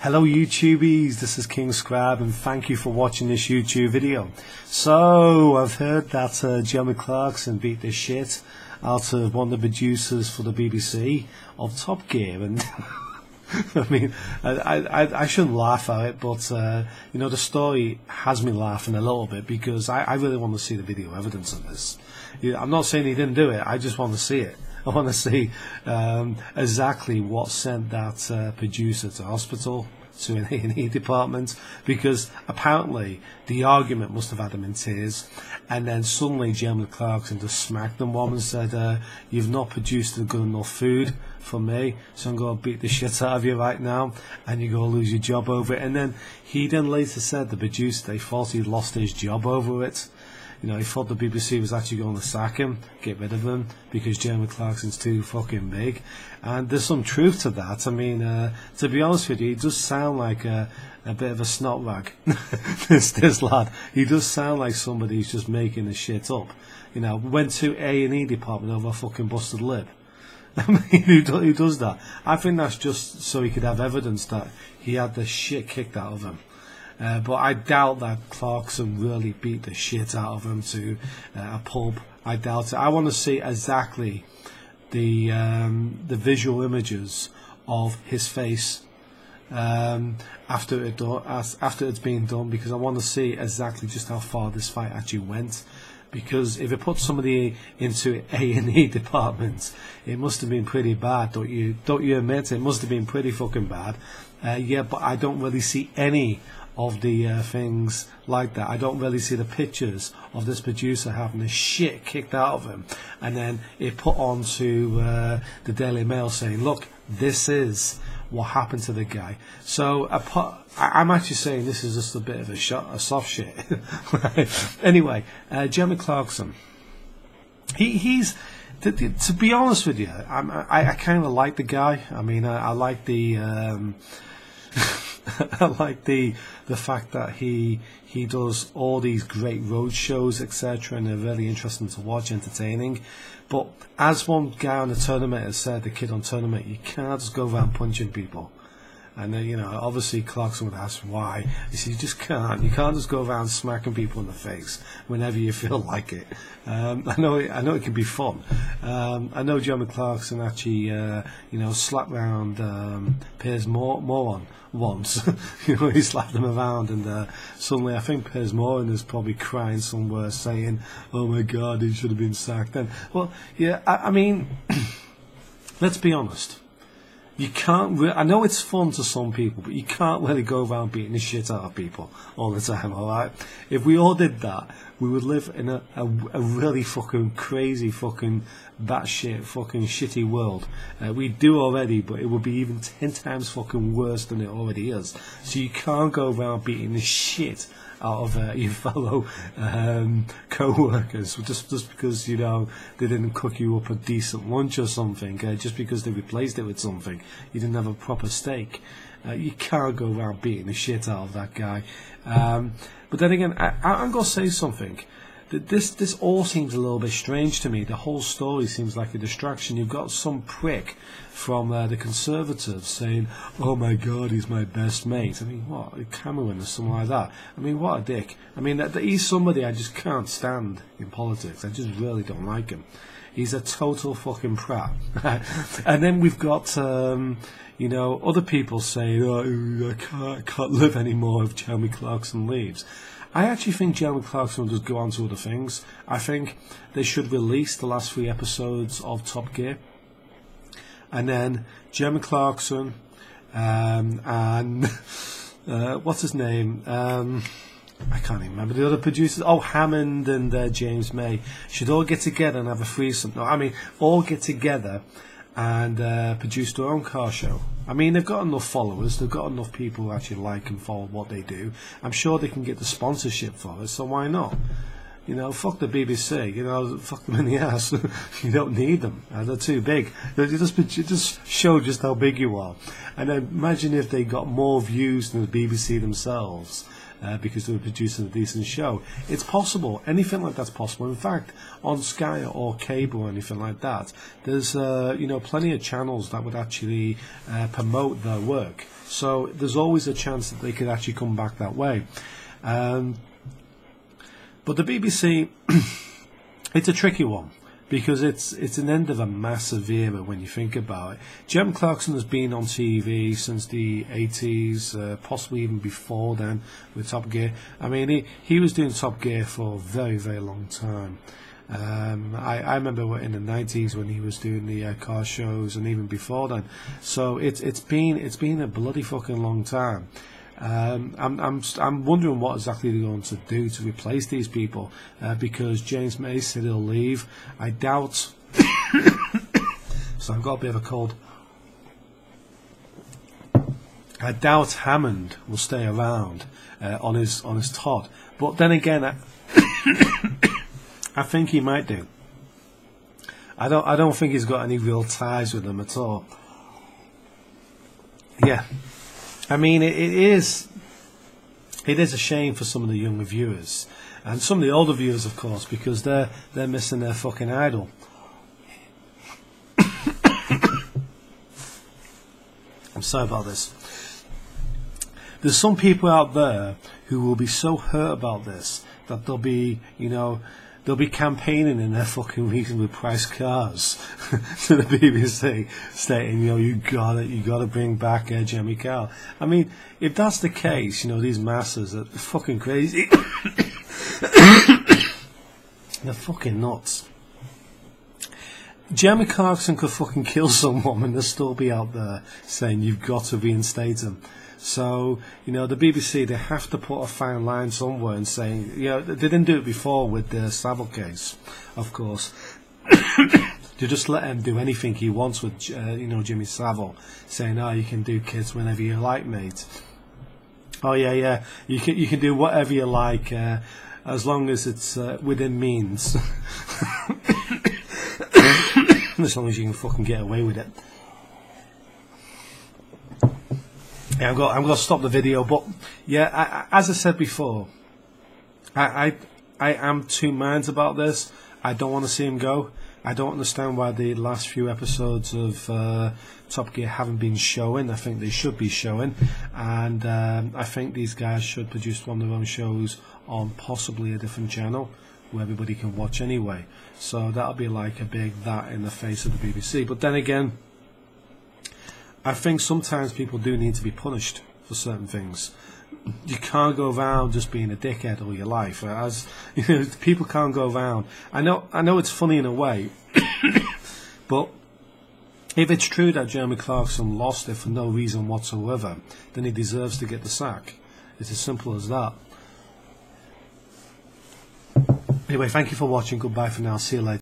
Hello YouTubies, this is King Scribe and thank you for watching this YouTube video. So, I've heard that Jeremy Clarkson beat the shit out of one of the producers for the BBC of Top Gear, and I mean, I shouldn't laugh at it, but you know, the story has me laughing a little bit because I really want to see the video evidence of this. I'm not saying he didn't do it, I just want to see it. I want to see exactly what sent that producer to hospital, to an A&E department, because apparently the argument must have had him in tears, and then suddenly Jeremy Clarkson just smacked them one and said, you've not produced good enough food for me, so I'm going to beat the shit out of you right now, and you're going to lose your job over it. And then he then later said, the producer, they thought he'd lost his job over it. You know, he thought the BBC was actually going to sack him, get rid of him, because Jeremy Clarkson's too fucking big. And there's some truth to that. I mean, to be honest with you, he does sound like a bit of a snot rag. this lad. He does sound like somebody who's just making the shit up. You know, went to A&E department over a fucking busted lip. I mean, who does that? I think that's just so he could have evidence that he had the shit kicked out of him. But I doubt that Clarkson really beat the shit out of him to a pulp. I doubt it. I want to see exactly the visual images of his face after it's been done, because I want to see exactly just how far this fight actually went. Because if it puts somebody into A&E department, it must have been pretty bad, don't you admit? It must have been pretty fucking bad. Yeah, but I don't really see any of the things like that. I don't really see the pictures of this producer having the shit kicked out of him, and then it put on to the Daily Mail saying, look, this is what happened to the guy. So I'm actually saying this is just a bit of a soft shit. Anyway, Jeremy Clarkson, he's to be honest with you, I kind of like the guy. I mean, I like the I like the fact that he does all these great road shows, etc., and they're really interesting to watch, entertaining. But as one guy on the tournament has said, the kid on tournament, you can't just go around punching people. And then, you know, obviously Clarkson would ask why. He said, you just can't. You can't just go around smacking people in the face whenever you feel like it. I know it can be fun. I know Jeremy Clarkson actually, you know, slapped round Piers Morgan once. You know, he slapped him around, and suddenly I think Piers Morgan is probably crying somewhere, saying, "Oh my God, he should have been sacked." Then, well, yeah, I mean, let's be honest. You can't. I know it's fun to some people, but you can't really go around beating the shit out of people all the time. All right. If we all did that, we would live in a really fucking crazy, fucking batshit, fucking shitty world. We do already, but it would be even 10 times fucking worse than it already is. So you can't go around beating the shit out of your fellow co-workers just because, you know, they didn't cook you up a decent lunch or something, just because they replaced it with something. You didn't have a proper steak. You can't go around beating the shit out of that guy. But then again, I'm going to say something. This all seems a little bit strange to me. The whole story seems like a distraction. You've got some prick from the Conservatives saying, "Oh my God, he's my best mate." I mean, what, Cameron or something like that? I mean, what a dick. I mean, he's somebody I just can't stand in politics. I just really don't like him. He's a total fucking prat. And then we've got, you know, other people saying, "Oh, I can't live anymore if Jeremy Clarkson leaves." I actually think Jeremy Clarkson will just go on to other things. I think they should release the last 3 episodes of Top Gear, and then Jeremy Clarkson and what's his name? I can't even remember the other producers. Oh, Hammond and James May should all get together and have a threesome. No, I mean, all get together and produce their own car show. I mean, they've got enough followers, they've got enough people who actually like and follow what they do. I'm sure they can get the sponsorship for it, so why not? You know, fuck the BBC, you know, fuck them in the ass. You don't need them, they're too big. You just show just how big you are. And then imagine if they got more views than the BBC themselves. because they were producing a decent show. It's possible. Anything like that's possible. In fact, on Sky or cable or anything like that, there's plenty of channels that would actually promote their work. So there's always a chance that they could actually come back that way. But the BBC, it's a tricky one, because it's an end of a massive era when you think about it. Jeremy Clarkson has been on TV since the 80s, possibly even before then with Top Gear. I mean, he was doing Top Gear for a very, very long time. I remember in the 90s when he was doing the car shows, and even before then. So it's been a bloody fucking long time. I'm wondering what exactly they're going to do to replace these people, because James May said he'll leave. I doubt. So I've got a bit of a cold. I doubt Hammond will stay around on his tot. But then again, I think he might do. I don't think he's got any real ties with them at all. Yeah. I mean, it is a shame for some of the younger viewers, and some of the older viewers, of course, because they're missing their fucking idol. I'm sorry about this. There's some people out there who will be so hurt about this that they'll be campaigning in their fucking reasonably priced cars to the BBC, stating, you gotta bring back Jeremy Carl. I mean, if that's the case, these masses are fucking crazy. They're fucking nuts. Jeremy Clarkson could fucking kill someone and they'll still be out there saying you've got to reinstate him. So, the BBC, they have to put a fine line somewhere and saying, they didn't do it before with the Savile case, of course. To just let him do anything he wants with, Jimmy Savile, saying, you can do kids whenever you like, mate. Oh, yeah, you can do whatever you like, as long as it's within means. As long as you can fucking get away with it. Yeah, I'm going to stop the video, but yeah, as I said before, I am two minds about this. I don't want to see him go. I don't understand why the last few episodes of Top Gear haven't been showing. I think they should be showing, and I think these guys should produce one of their own shows on possibly a different channel where everybody can watch anyway. So that'll be like a big that in the face of the BBC. But then again, I think sometimes people do need to be punished for certain things. You can't go around just being a dickhead all your life. As people can't go around. I know it's funny in a way, but if it's true that Jeremy Clarkson lost it for no reason whatsoever, then he deserves to get the sack. It's as simple as that. Anyway, thank you for watching. Goodbye for now. See you later.